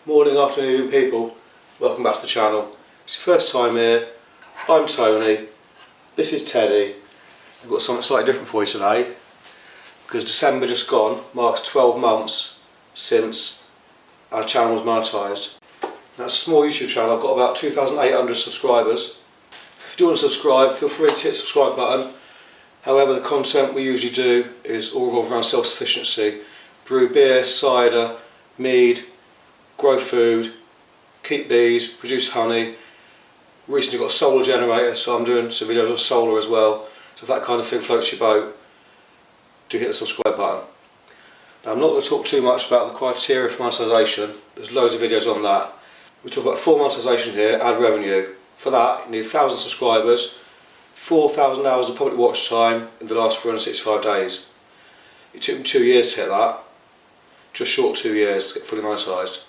Morning, afternoon people, welcome back to the channel. It's your first time here, I'm Tony, this is Teddy. I've got something slightly different for you today because December just gone marks 12 months since our channel was monetised. Now it's a small YouTube channel, I've got about 2,800 subscribers. If you do want to subscribe, feel free to hit the subscribe button. However, the content we usually do is all revolved around self-sufficiency. Brew beer, cider, mead, grow food, keep bees, produce honey. Recently got a solar generator, so I'm doing some videos on solar as well. So if that kind of thing floats your boat, do hit the subscribe button. Now I'm not going to talk too much about the criteria for monetization. There's loads of videos on that. We talk about full monetization here, ad revenue. For that you need 1,000 subscribers, 4,000 hours of public watch time in the last 365 days. It took me 2 years to hit that, just short of 2 years to get fully monetised.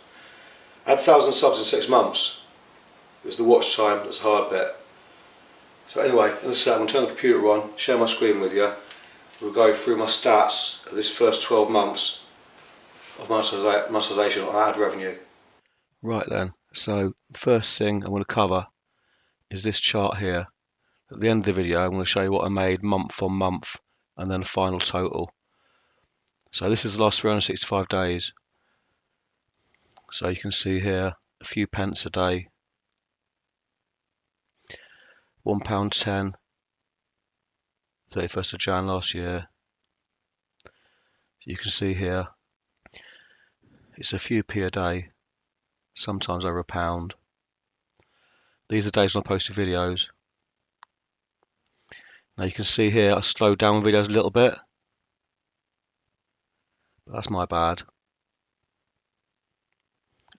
I had 1,000 subs in 6 months. It was the watch time that's the hard bit. So anyway, in a sec, I'm going to turn the computer on, share my screen with you. We'll go through my stats of this first 12 months of monetisation on ad revenue. Right then, so first thing I'm going to cover is this chart here. At the end of the video I'm going to show you what I made month on month and then the final total. So this is the last 365 days. So you can see here a few pence a day, £1.10, 31st of Jan last year. You can see here it's a few p a day, sometimes over £1. These are days when I posted videos. Now you can see here I slowed down videos a little bit, but that's my bad.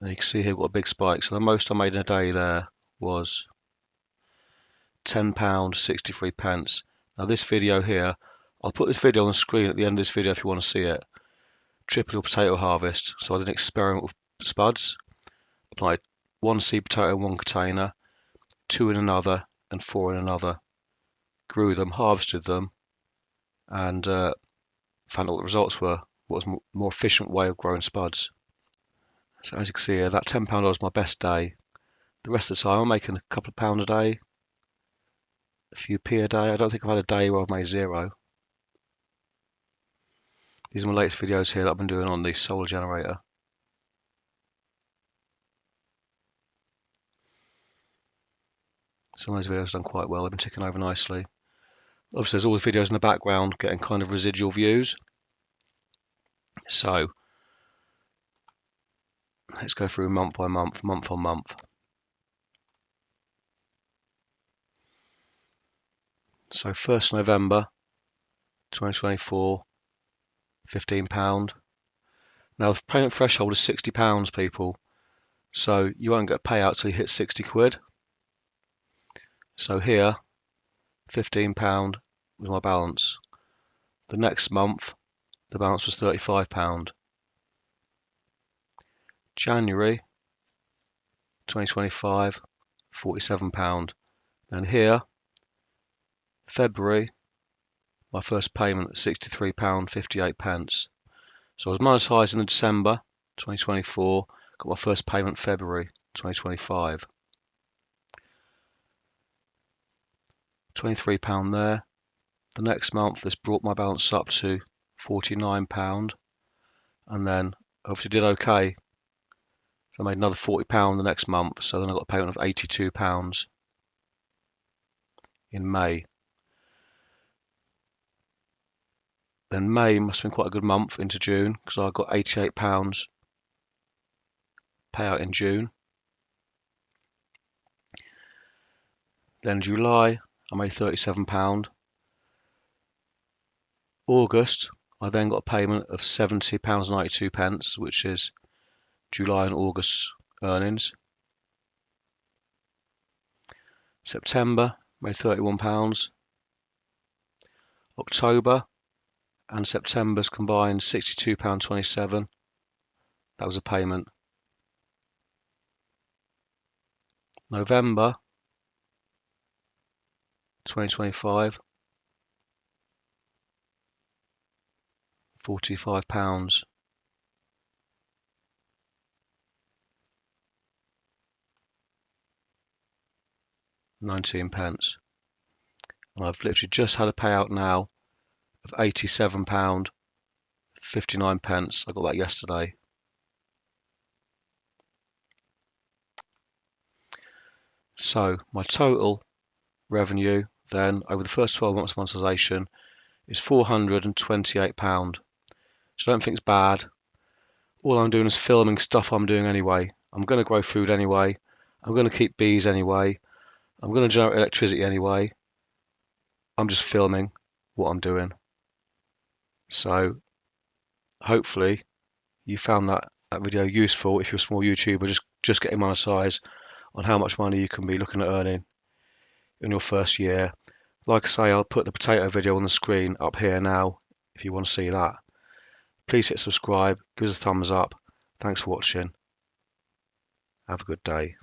And you can see here we've got a big spike. So the most I made in a day there was £10.63. Now this video here, I'll put this video on the screen at the end of this video if you want to see it. Triple your potato harvest. So I did an experiment with spuds. Applied 1 seed potato in one container, 2 in another, and 4 in another. Grew them, harvested them, and found out what the results were. What was a more efficient way of growing spuds. So as you can see here, that £10 was my best day. The rest of the time I'm making a couple of pound a day, a few p a day. I don't think I've had a day where I've made zero. These are my latest videos here that I've been doing on the solar generator. Some of those videos have done quite well, they've been ticking over nicely. Obviously there's all the videos in the background getting kind of residual views. So let's go through month by month, month on month. So 1st November 2024, £15. Now the payment threshold is £60, people. So you won't get a payout till you hit 60 quid. So here, £15 was my balance. The next month, the balance was £35. January 2025, £47. And here, February, my first payment, £63.58. So I was monetised in December 2024, got my first payment February 2025. £23 there. The next month this brought my balance up to £49, and then obviously did okay. So I made another £40 the next month, so then I got a payment of £82 in May. Then May must have been quite a good month into June, because I got £88 payout in June. Then July I made £37. August I then got a payment of £70.92, which is July and August earnings. September made £31. October and September's combined £62.27. That was a payment. November 2025, £45. 19 pence. And I've literally just had a payout now of £87.59 pence. I got that yesterday. So my total revenue then over the first 12 months of monetization is £428. So I don't think it's bad. All I'm doing is filming stuff I'm doing anyway. I'm going to grow food anyway. I'm going to keep bees anyway. I'm going to generate electricity anyway. I'm just filming what I'm doing. So hopefully you found that video useful if you're a small YouTuber just getting monetized, on how much money you can be looking at earning in your first year. Like I say, I'll put the potato video on the screen up here now if you want to see that. Please hit subscribe, give us a thumbs up. Thanks for watching. Have a good day.